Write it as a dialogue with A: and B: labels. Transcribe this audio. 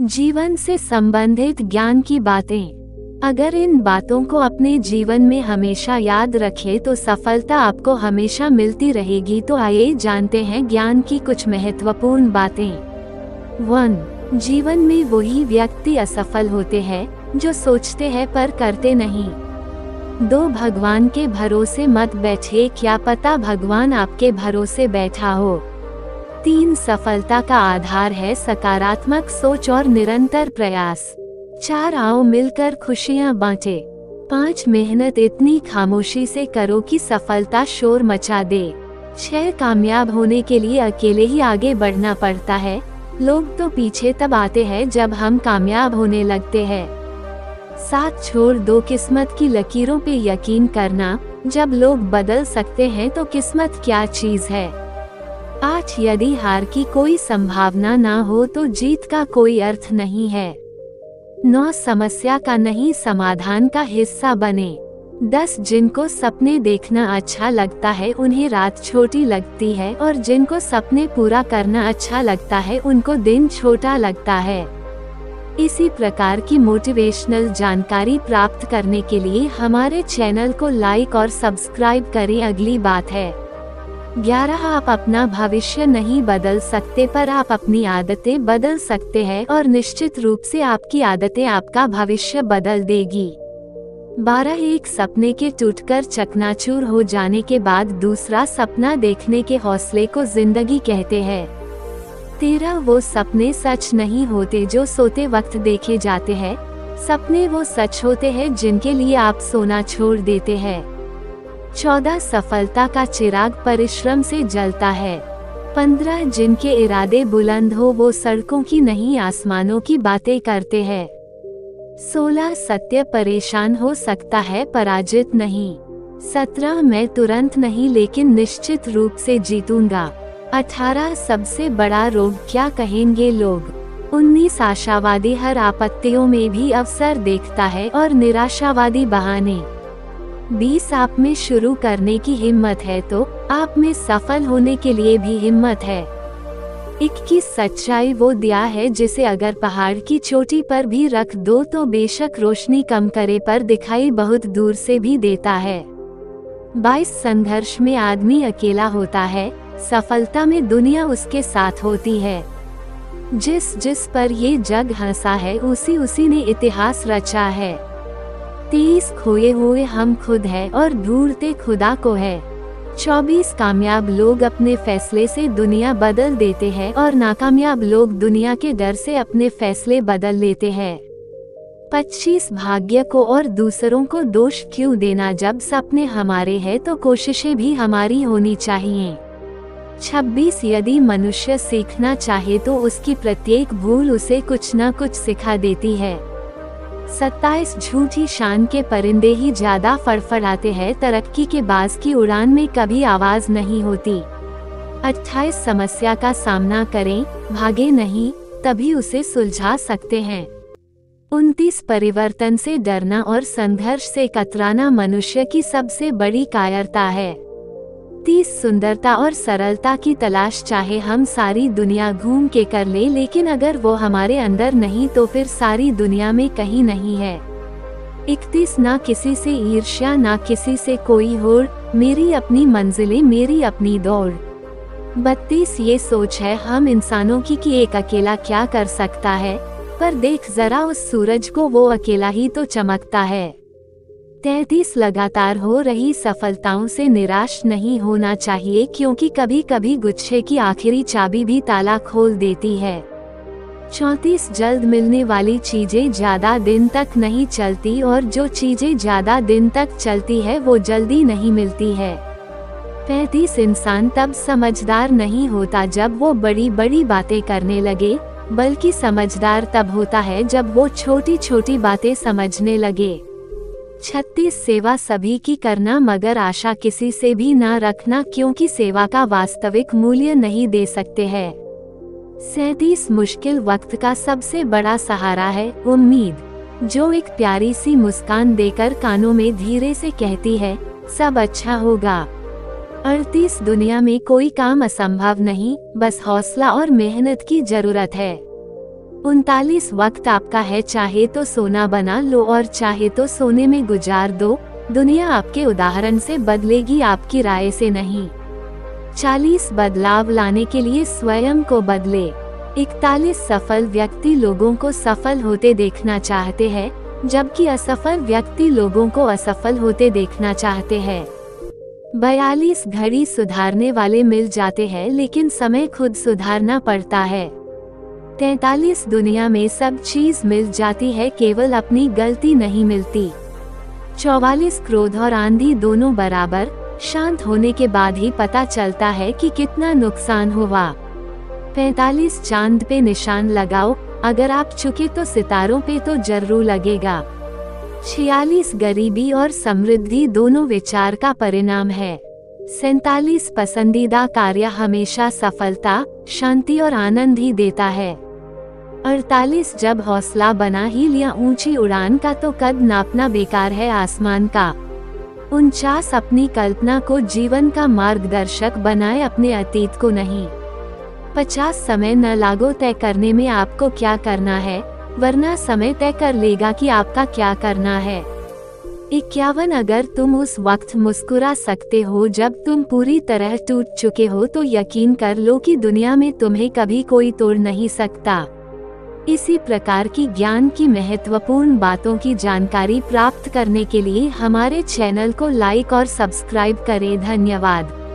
A: जीवन से संबंधित ज्ञान की बातें। अगर इन बातों को अपने जीवन में हमेशा याद रखें तो सफलता आपको हमेशा मिलती रहेगी। तो आइए जानते हैं ज्ञान की कुछ महत्वपूर्ण बातें। 1. जीवन में वही व्यक्ति असफल होते हैं जो सोचते हैं पर करते नहीं। 2. भगवान के भरोसे मत बैठिए, क्या पता भगवान आपके भरोसे बैठा हो। 3. सफलता का आधार है सकारात्मक सोच और निरंतर प्रयास। 4. आओ मिलकर खुशियां बांटे। 5. मेहनत इतनी खामोशी से करो कि सफलता शोर मचा दे। 6. कामयाब होने के लिए अकेले ही आगे बढ़ना पड़ता है, लोग तो पीछे तब आते हैं जब हम कामयाब होने लगते हैं। 7. छोड़ दो किस्मत की लकीरों पे यकीन करना, जब लोग बदल सकते हैं तो किस्मत क्या चीज है। 8. यदि हार की कोई संभावना ना हो तो जीत का कोई अर्थ नहीं है। 9. समस्या का नहीं समाधान का हिस्सा बने। 10. जिनको सपने देखना अच्छा लगता है उन्हें रात छोटी लगती है, और जिनको सपने पूरा करना अच्छा लगता है उनको दिन छोटा लगता है। इसी प्रकार की मोटिवेशनल जानकारी प्राप्त करने के लिए हमारे चैनल को लाइक और सब्सक्राइब करें। अगली बात है 11. आप अपना भविष्य नहीं बदल सकते पर आप अपनी आदतें बदल सकते हैं, और निश्चित रूप से आपकी आदतें आपका भविष्य बदल देगी। 12. एक सपने के टूटकर चकनाचूर हो जाने के बाद दूसरा सपना देखने के हौसले को जिंदगी कहते हैं। 13. वो सपने सच नहीं होते जो सोते वक्त देखे जाते हैं, सपने वो सच होते हैं जिनके लिए आप सोना छोड़ देते हैं। 14. सफलता का चिराग परिश्रम से जलता है। 15. जिनके इरादे बुलंद हो वो सड़कों की नहीं आसमानों की बातें करते हैं। 16. सत्य परेशान हो सकता है पराजित नहीं। 17. मैं तुरंत नहीं लेकिन निश्चित रूप से जीतूंगा। 18. सबसे बड़ा रोग क्या कहेंगे लोग। 19. आशावादी हर आपत्तियों में भी अवसर देखता है और निराशावादी बहाने। 20. आप में शुरू करने की हिम्मत है तो आप में सफल होने के लिए भी हिम्मत है। 21. सच्चाई वो दिया है जिसे अगर पहाड़ की चोटी पर भी रख दो तो बेशक रोशनी कम करे पर दिखाई बहुत दूर से भी देता है। 22. संघर्ष में आदमी अकेला होता है, सफलता में दुनिया उसके साथ होती है। जिस जिस पर ये जग हंसा है उसी उसी ने इतिहास रचा है। 23. खोए हुए हम खुद है और ढूंढते खुदा को है। 24. कामयाब लोग अपने फैसले से दुनिया बदल देते हैं और नाकामयाब लोग दुनिया के डर से अपने फैसले बदल लेते हैं। 25. भाग्य को और दूसरों को दोष क्यों देना, जब सपने हमारे हैं तो कोशिशें भी हमारी होनी चाहिए। 26. यदि मनुष्य सीखना चाहे तो उसकी प्रत्येक भूल उसे कुछ न कुछ सिखा देती है। 27. झूठी शान के परिंदे ही ज्यादा फड़फड़ाते हैं, तरक्की के बाज की उड़ान में कभी आवाज नहीं होती। 28. समस्या का सामना करें, भागे नहीं, तभी उसे सुलझा सकते हैं। 29. परिवर्तन से डरना और संघर्ष से कतराना मनुष्य की सबसे बड़ी कायरता है। 30. सुंदरता और सरलता की तलाश चाहे हम सारी दुनिया घूम के कर ले, लेकिन अगर वो हमारे अंदर नहीं तो फिर सारी दुनिया में कहीं नहीं है। 31. ना किसी से ईर्ष्या ना किसी से कोई होड़, मेरी अपनी मंजिलें मेरी अपनी दौड़। 32. ये सोच है हम इंसानों की कि एक अकेला क्या कर सकता है, पर देख जरा उस सूरज को, वो अकेला ही तो चमकता है। 33. लगातार हो रही सफलताओं से निराश नहीं होना चाहिए, क्योंकि कभी कभी गुच्छे की आखिरी चाबी भी ताला खोल देती है। 34. जल्द मिलने वाली चीजें ज्यादा दिन तक नहीं चलती, और जो चीजें ज्यादा दिन तक चलती है वो जल्दी नहीं मिलती है। 35. इंसान तब समझदार नहीं होता जब वो बड़ी बड़ी बातें करने लगे, बल्कि समझदार तब होता है जब वो छोटी छोटी बातें समझने लगे। 36. सेवा सभी की करना मगर आशा किसी से भी ना रखना, क्योंकि सेवा का वास्तविक मूल्य नहीं दे सकते हैं। 37. मुश्किल वक्त का सबसे बड़ा सहारा है उम्मीद, जो एक प्यारी सी मुस्कान देकर कानों में धीरे से कहती है सब अच्छा होगा। 38. दुनिया में कोई काम असंभव नहीं, बस हौसला और मेहनत की जरूरत है। 39 वक्त आपका है, चाहे तो सोना बना लो और चाहे तो सोने में गुजार दो। दुनिया आपके उदाहरण से बदलेगी, आपकी राय से नहीं। 40 बदलाव लाने के लिए स्वयं को बदले। 41 सफल व्यक्ति लोगों को सफल होते देखना चाहते हैं, जबकि असफल व्यक्ति लोगों को असफल होते देखना चाहते हैं। 42 घड़ी सुधारने वाले मिल जाते हैं, लेकिन समय खुद सुधारना पड़ता है। 43 दुनिया में सब चीज मिल जाती है, केवल अपनी गलती नहीं मिलती। 44 क्रोध और आंधी दोनों बराबर, शांत होने के बाद ही पता चलता है कि कितना नुकसान हुआ। 45 चांद पे निशान लगाओ, अगर आप चुके तो सितारों पे तो जरूर लगेगा। 46 गरीबी और समृद्धि दोनों विचार का परिणाम है। 47 पसंदीदा कार्य हमेशा सफलता, शांति और आनंद ही देता है। 48 जब हौसला बना ही लिया ऊंची उड़ान का तो कद नापना बेकार है आसमान का। 49 अपनी कल्पना को जीवन का मार्गदर्शक बनाए, अपने अतीत को नहीं। 50 समय न लागो तय करने में आपको क्या करना है, वरना समय तय कर लेगा कि आपका क्या करना है। 51 अगर तुम उस वक्त मुस्कुरा सकते हो जब तुम पूरी तरह टूट चुके हो, तो यकीन कर लो कि दुनिया में तुम्हें कभी कोई तोड़ नहीं सकता। इसी प्रकार की ज्ञान की महत्वपूर्ण बातों की जानकारी प्राप्त करने के लिए हमारे चैनल को लाइक और सब्सक्राइब करें। धन्यवाद।